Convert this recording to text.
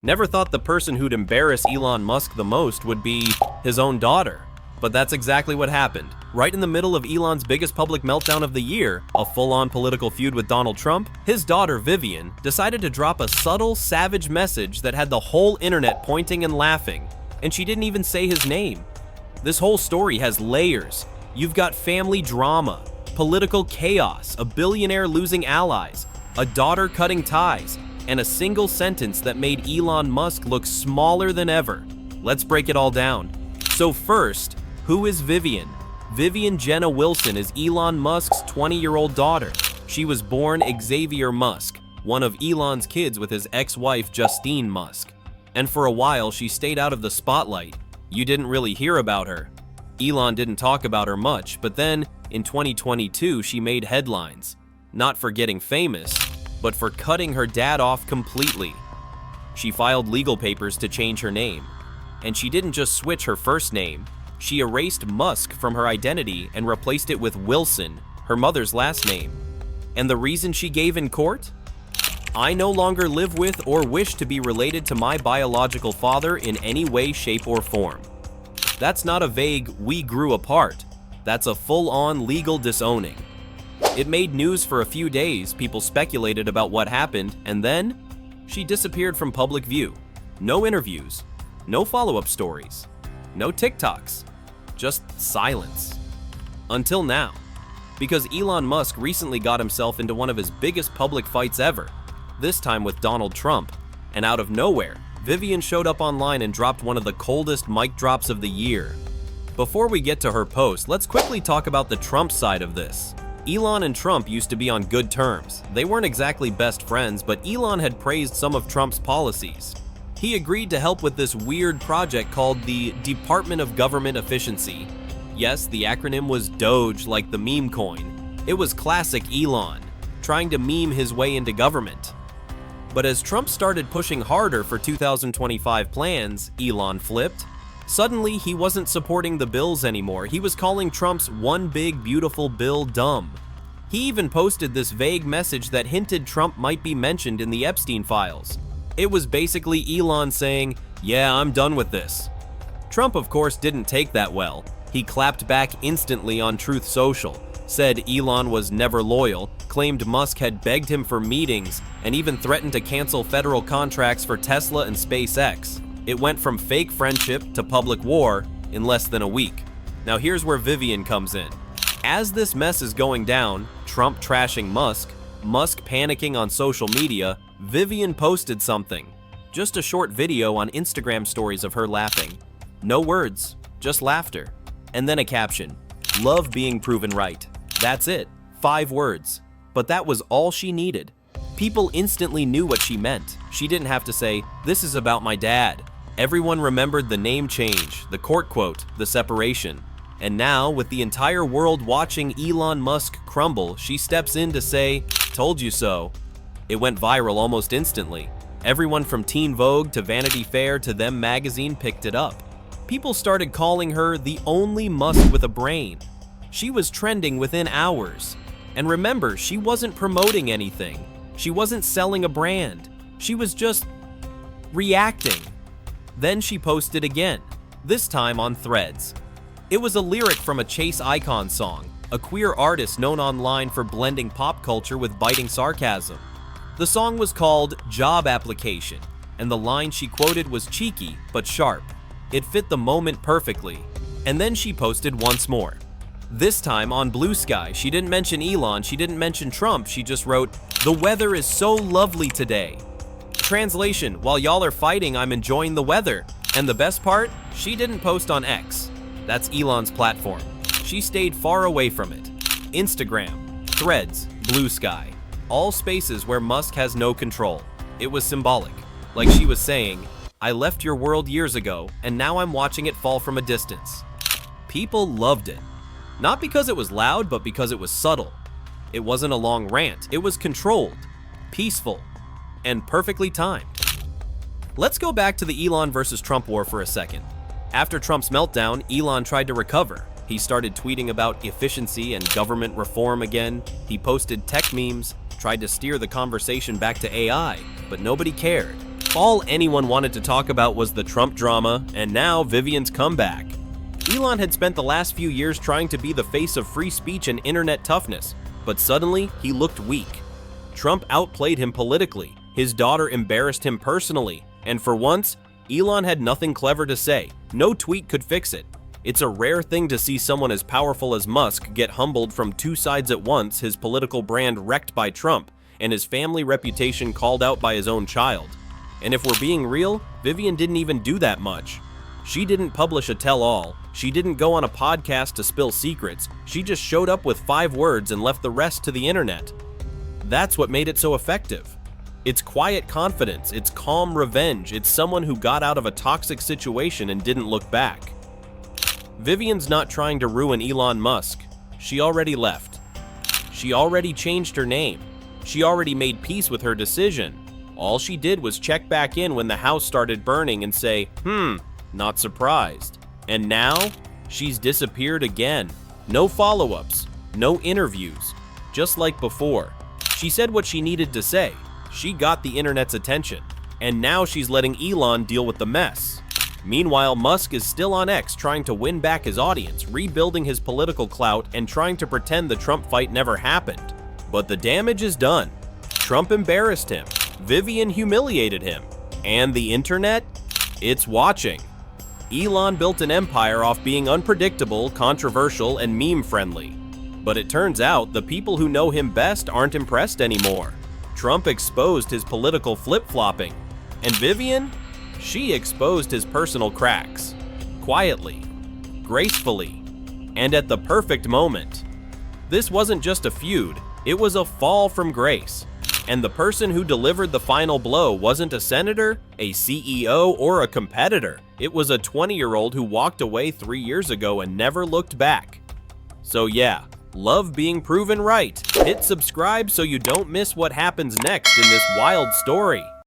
Never thought the person who'd embarrass Elon Musk the most would be his own daughter. But that's exactly what happened. Right in the middle of Elon's biggest public meltdown of the year, a full-on political feud with Donald Trump, his daughter Vivian decided to drop a subtle, savage message that had the whole internet pointing and laughing, and she didn't even say his name. This whole story has layers. You've got family drama, political chaos, a billionaire losing allies, a daughter cutting ties, and a single sentence that made Elon Musk look smaller than ever. Let's break it all down. So first, who is Vivian? Vivian Jenna Wilson is Elon Musk's 20-year-old daughter. She was born Xavier Musk, one of Elon's kids with his ex-wife Justine Musk. And for a while, she stayed out of the spotlight. You didn't really hear about her. Elon didn't talk about her much, but then, in 2022, she made headlines. Not for getting famous, but for cutting her dad off completely. She filed legal papers to change her name. And she didn't just switch her first name. She erased Musk from her identity and replaced it with Wilson, her mother's last name. And the reason she gave in court? I no longer live with or wish to be related to my biological father in any way, shape, or form. That's not a vague, we grew apart. That's a full-on legal disowning. It made news for a few days, people speculated about what happened, and then she disappeared from public view. No interviews, no follow-up stories, no TikToks, just silence. Until now, because Elon Musk recently got himself into one of his biggest public fights ever, this time with Donald Trump, and out of nowhere, Vivian showed up online and dropped one of the coldest mic drops of the year. Before we get to her post, let's quickly talk about the Trump side of this. Elon and Trump used to be on good terms. They weren't exactly best friends, but Elon had praised some of Trump's policies. He agreed to help with this weird project called the Department of Government Efficiency. Yes, the acronym was Doge, like the meme coin. It was classic Elon, trying to meme his way into government. But as Trump started pushing harder for 2025 plans, Elon flipped. Suddenly, he wasn't supporting the bills anymore. He was calling Trump's one big beautiful bill dumb. He even posted this vague message that hinted Trump might be mentioned in the Epstein files. It was basically Elon saying, "Yeah, I'm done with this." Trump, of course, didn't take that well. He clapped back instantly on Truth Social, said Elon was never loyal, claimed Musk had begged him for meetings, and even threatened to cancel federal contracts for Tesla and SpaceX. It went from fake friendship to public war in less than a week. Now here's where Vivian comes in. As this mess is going down, Trump trashing Musk, Musk panicking on social media, Vivian posted something. Just a short video on Instagram stories of her laughing. No words, just laughter. And then a caption, "Love being proven right." That's it, 5 words. But that was all she needed. People instantly knew what she meant. She didn't have to say, "This is about my dad." Everyone remembered the name change, the court quote, the separation. And now, with the entire world watching Elon Musk crumble, she steps in to say, "Told you so." It went viral almost instantly. Everyone from Teen Vogue to Vanity Fair to Them magazine picked it up. People started calling her the only Musk with a brain. She was trending within hours. And remember, she wasn't promoting anything. She wasn't selling a brand. She was just reacting. Then she posted again, this time on Threads. It was a lyric from a Chase Icon song, a queer artist known online for blending pop culture with biting sarcasm. The song was called Job Application, and the line she quoted was cheeky but sharp. It fit the moment perfectly. And then she posted once more. This time on Blue Sky, she didn't mention Elon, she didn't mention Trump, she just wrote, "The weather is so lovely today." Translation, while y'all are fighting, I'm enjoying the weather. And the best part, she didn't post on X. That's Elon's platform. She stayed far away from it. Instagram, Threads, Blue Sky, all spaces where Musk has no control. It was symbolic. Like she was saying, "I left your world years ago, and now I'm watching it fall from a distance." People loved it. Not because it was loud, but because it was subtle. It wasn't a long rant. It was controlled, peaceful, and perfectly timed. Let's go back to the Elon versus Trump war for a second. After Trump's meltdown, Elon tried to recover. He started tweeting about efficiency and government reform again. He posted tech memes, tried to steer the conversation back to AI, but nobody cared. All anyone wanted to talk about was the Trump drama, and now Vivian's comeback. Elon had spent the last few years trying to be the face of free speech and internet toughness, but suddenly he looked weak. Trump outplayed him politically, his daughter embarrassed him personally, and for once, Elon had nothing clever to say. No tweet could fix it. It's a rare thing to see someone as powerful as Musk get humbled from two sides at once, his political brand wrecked by Trump, and his family reputation called out by his own child. And if we're being real, Vivian didn't even do that much. She didn't publish a tell-all, she didn't go on a podcast to spill secrets, she just showed up with 5 words and left the rest to the internet. That's what made it so effective. It's quiet confidence, it's calm revenge, it's someone who got out of a toxic situation and didn't look back. Vivian's not trying to ruin Elon Musk. She already left. She already changed her name. She already made peace with her decision. All she did was check back in when the house started burning and say, not surprised. And now, she's disappeared again. No follow-ups, no interviews, just like before. She said what she needed to say. She got the internet's attention. And now she's letting Elon deal with the mess. Meanwhile, Musk is still on X trying to win back his audience, rebuilding his political clout, and trying to pretend the Trump fight never happened. But the damage is done. Trump embarrassed him. Vivian humiliated him. And the internet? It's watching. Elon built an empire off being unpredictable, controversial, and meme-friendly. But it turns out the people who know him best aren't impressed anymore. Trump exposed his political flip-flopping. And Vivian? She exposed his personal cracks. Quietly, gracefully, and at the perfect moment. This wasn't just a feud, it was a fall from grace. And the person who delivered the final blow wasn't a senator, a CEO, or a competitor. It was a 20-year-old who walked away 3 years ago and never looked back. So yeah, love being proven right. Hit subscribe so you don't miss what happens next in this wild story.